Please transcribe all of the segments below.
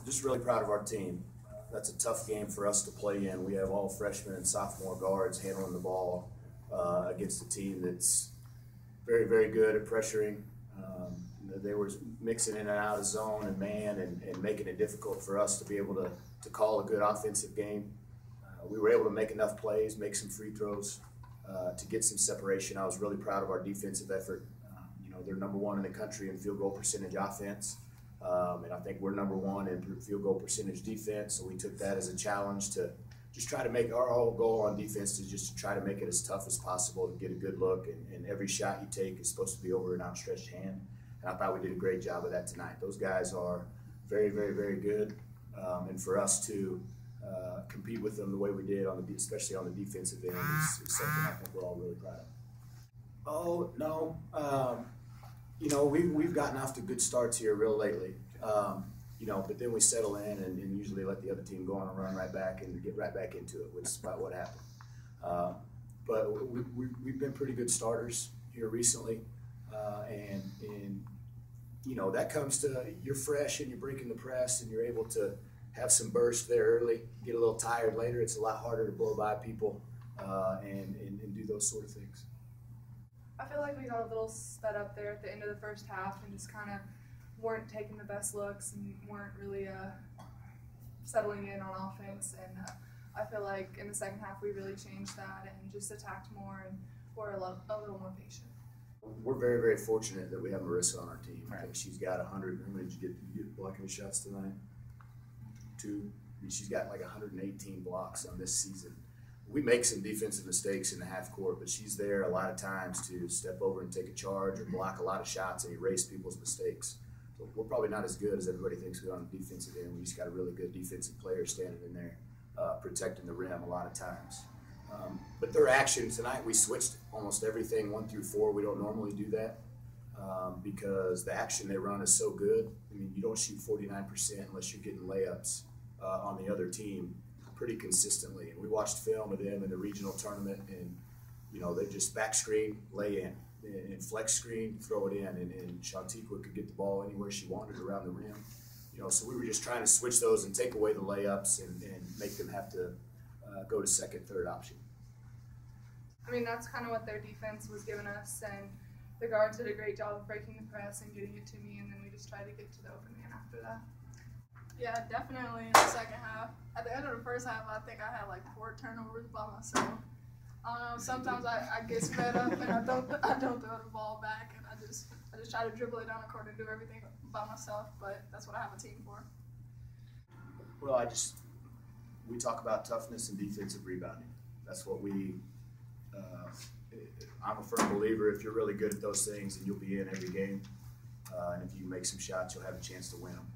Just really proud of our team. That's a tough game for us to play in. We have all freshmen and sophomore guards handling the ball against a team that's very, very good at pressuring. They were mixing in and out of zone and man and making it difficult for us to be able to call a good offensive game. We were able to make enough plays, make some free throws to get some separation. I was really proud of our defensive effort. They're number one in the country in field goal percentage offense. And I think we're number one in field goal percentage defense. So we took that as a challenge to just try to make our whole goal on defense is just to try to make it as tough as possible to get a good look. And every shot you take is supposed to be over an outstretched hand. And I thought we did a great job of that tonight. Those guys are very, very, very good. And for us to compete with them the way we did, especially on the defensive end, is something I think we're all really proud of. Oh, no. We've gotten off to good starts here real lately, but then we settle in and usually let the other team go on and run right back and get right back into it, which is about what happened. But we've been pretty good starters here recently, and that comes to you're fresh and you're breaking the press and you're able to have some burst there early, get a little tired later. It's a lot harder to blow by people and do those sort of things. I feel like we got a little sped up there at the end of the first half and just kind of weren't taking the best looks and weren't really settling in on offense. And I feel like in the second half we really changed that and just attacked more and were a little more patient. We're very, very fortunate that we have Merissa on our team. I think she's got 100. How many did you get blocking shots tonight? 2. I mean, she's got like 118 blocks on this season. We make some defensive mistakes in the half court, but she's there a lot of times to step over and take a charge or block a lot of shots and erase people's mistakes. So we're probably not as good as everybody thinks we are on the defensive end. We just got a really good defensive player standing in there protecting the rim a lot of times. But their action tonight, we switched almost everything 1 through 4. We don't normally do that because the action they run is so good. I mean, you don't shoot 49% unless you're getting layups on the other team pretty consistently. And we watched film of them in the regional tournament, and they just back screen, lay in, and flex screen, throw it in, and Shantiqua could get the ball anywhere she wanted around the rim. So we were just trying to switch those and take away the layups and make them have to go to second, third option. I mean, that's kind of what their defense was giving us, and the guards did a great job of breaking the press and getting it to me, and then we just tried to get to the open man after that. Yeah, definitely in the second half. At the end of the first half, I think I had like 4 turnovers by myself. I don't know. Sometimes I get sped up and I don't throw the ball back, and I just try to dribble it down the court and do everything by myself. But that's what I have a team for. Well, we talk about toughness and defensive rebounding. That's what we. I'm a firm believer. If you're really good at those things, then you'll be in every game. And if you make some shots, you'll have a chance to win them.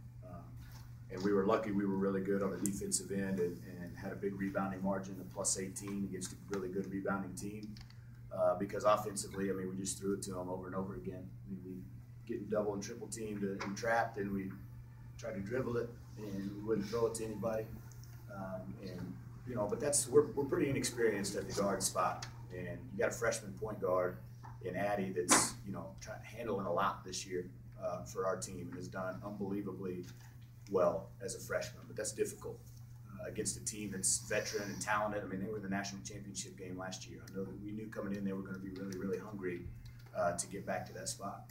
And we were lucky we were really good on the defensive end and had a big rebounding margin of +18 against a really good rebounding team. Because offensively, I mean, we just threw it to them over and over again. I mean, we getting double and triple teamed and trapped, and we tried to dribble it, and we wouldn't throw it to anybody. But we're pretty inexperienced at the guard spot. And you got a freshman point guard in Addie that's, handling a lot this year for our team and has done unbelievably well as a freshman, but that's difficult against a team that's veteran and talented. I mean, they were in the national championship game last year. I know that we knew coming in they were going to be really, really hungry to get back to that spot.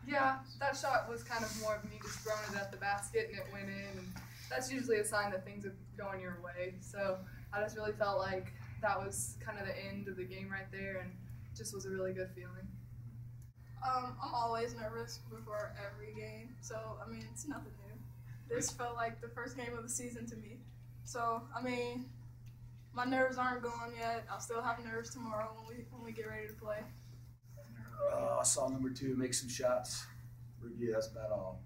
Yeah, that shot was kind of more of me just throwing it at the basket and it went in, and that's usually a sign that things are going your way. So I just really felt like that was kind of the end of the game right there, and just was a really good feeling. I'm always nervous before every game, so I mean, it's nothing new. This felt like the first game of the season to me. So I mean, my nerves aren't gone yet. I'll still have nerves tomorrow when we get ready to play. I saw number 2 make some shots. Yeah, that's about all.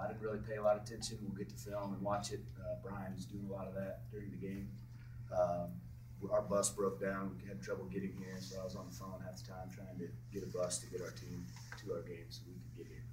I didn't really pay a lot of attention. We'll get to film and watch it. Brian is doing a lot of that during the game. Our bus broke down. We had trouble getting here, so I was on the phone half the time trying to get a bus to get our team to our game so we could get here.